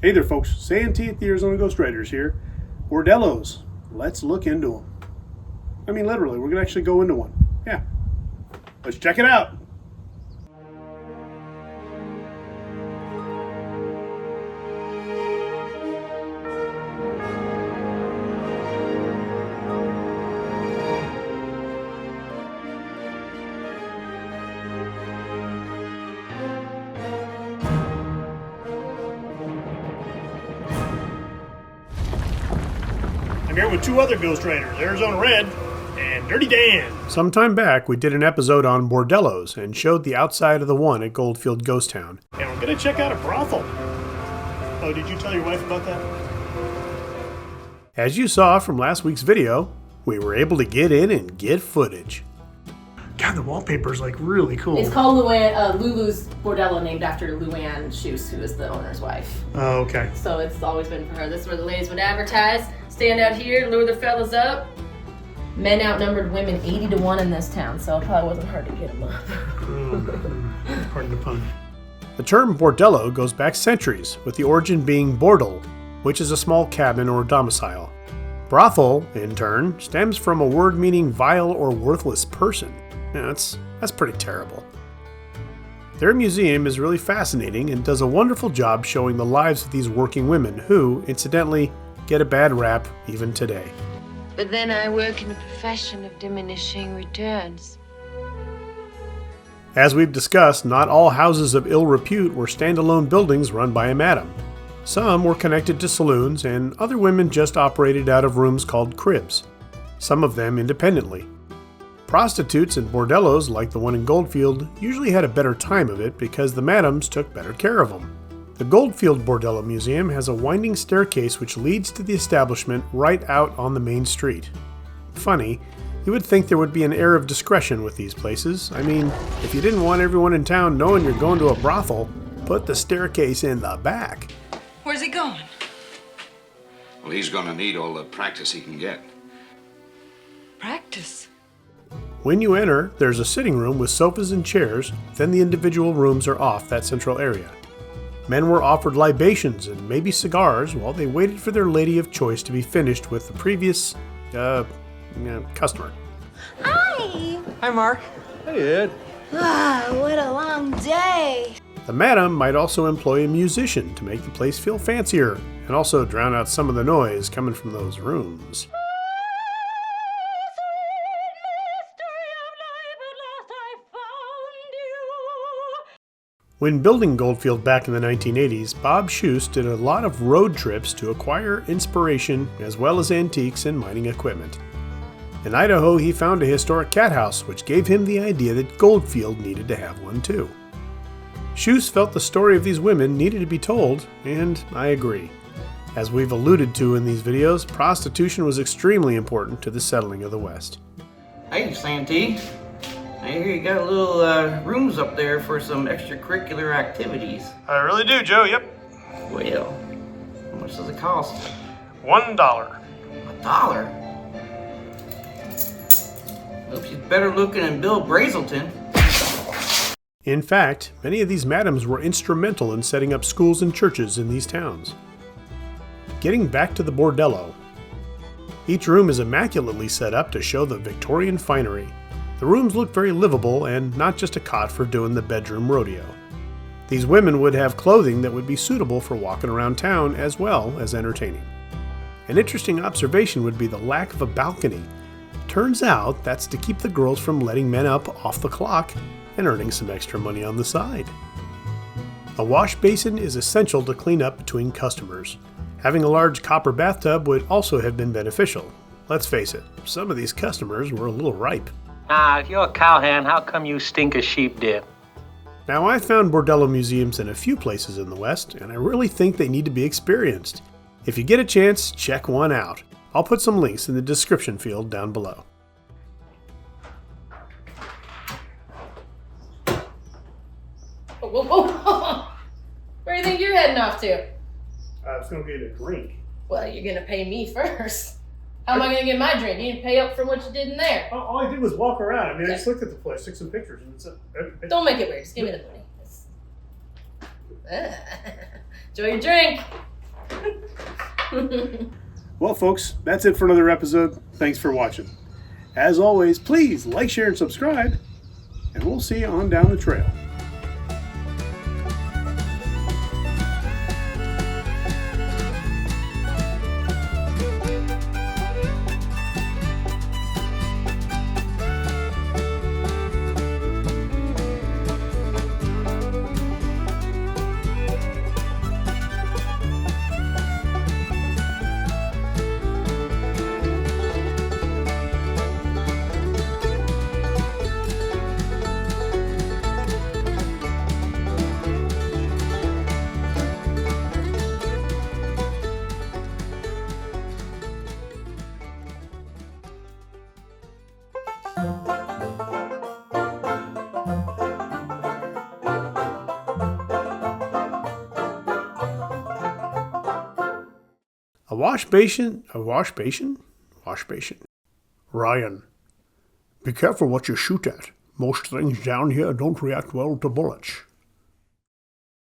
Hey there, folks. Santee at the Arizona Ghost Raiders here. Bordellos. Let's look into them. I mean, literally, we're going to actually go into one. Yeah. Let's check it out. I'm here with two other Ghost Raiders, Arizona Red and Dirty Dan. Sometime back, we did an episode on bordellos and showed the outside of the one at Goldfield Ghost Town. And we're going to check out a brothel. Oh, did you tell your wife about that? As you saw from last week's video, we were able to get in and get footage. God, the wallpaper is like really cool. It's called Lulu's Bordello, named after Luann Schuss, who is the owner's wife. Oh, okay. So it's always been for her. This is where the ladies would advertise, stand out here, lure their fellas up. Men outnumbered women 80-1 in this town, so it probably wasn't hard to get them up. Pardon the pun. The term bordello goes back centuries, with the origin being bordel, which is a small cabin or domicile. Brothel, in turn, stems from a word meaning vile or worthless person. Yeah, that's pretty terrible. Their museum is really fascinating and does a wonderful job showing the lives of these working women who, incidentally, get a bad rap even today. But then I work in a profession of diminishing returns. As we've discussed, not all houses of ill repute were standalone buildings run by a madam. Some were connected to saloons, and other women just operated out of rooms called cribs, some of them independently. Prostitutes and bordellos, like the one in Goldfield, usually had a better time of it because the madams took better care of them. The Goldfield Bordello Museum has a winding staircase which leads to the establishment right out on the main street. Funny, you would think there would be an air of discretion with these places. I mean, if you didn't want everyone in town knowing you're going to a brothel, put the staircase in the back. Where's he going? Well, he's gonna need all the practice he can get. Practice? When you enter, there's a sitting room with sofas and chairs, then the individual rooms are off that central area. Men were offered libations and maybe cigars while they waited for their lady of choice to be finished with the previous, customer. Hi! Hi, Mark. Hey, Ed. Ah, what a long day. The madam might also employ a musician to make the place feel fancier and also drown out some of the noise coming from those rooms. When building Goldfield back in the 1980s, Bob Schuss did a lot of road trips to acquire inspiration as well as antiques and mining equipment. In Idaho, he found a historic cat house, which gave him the idea that Goldfield needed to have one too. Schuss felt the story of these women needed to be told, and I agree. As we've alluded to in these videos, prostitution was extremely important to the settling of the West. Hey, Santee. I hear you got little rooms up there for some extracurricular activities. I really do, Joe, yep. Well, how much does it cost? $1. $1? Hope she's better looking than Bill Brazelton. In fact, many of these madams were instrumental in setting up schools and churches in these towns. Getting back to the bordello. Each room is immaculately set up to show the Victorian finery. The rooms look very livable and not just a cot for doing the bedroom rodeo. These women would have clothing that would be suitable for walking around town as well as entertaining. An interesting observation would be the lack of a balcony. Turns out that's to keep the girls from letting men up off the clock and earning some extra money on the side. A wash basin is essential to clean up between customers. Having a large copper bathtub would also have been beneficial. Let's face it, some of these customers were a little ripe. If you're a cowhand, how come you stink of sheep dip? Now, I found bordello museums in a few places in the West, and I really think they need to be experienced. If you get a chance, check one out. I'll put some links in the description field down below. Whoa. Where do you think you're heading off to? I was going to get a drink. Well, you're going to pay me first. How am I going to get my drink? You didn't pay up for what you did in there. All I did was walk around. I mean, I just looked at the place, took some pictures, and it's Don't make it weird. Just give me the money. Enjoy your drink. Well, folks, that's it for another episode. Thanks for watching. As always, please like, share, and subscribe, and we'll see you on down the trail. A wash basin? Wash basin. Ryan, be careful what you shoot at. Most things down here don't react well to bullets.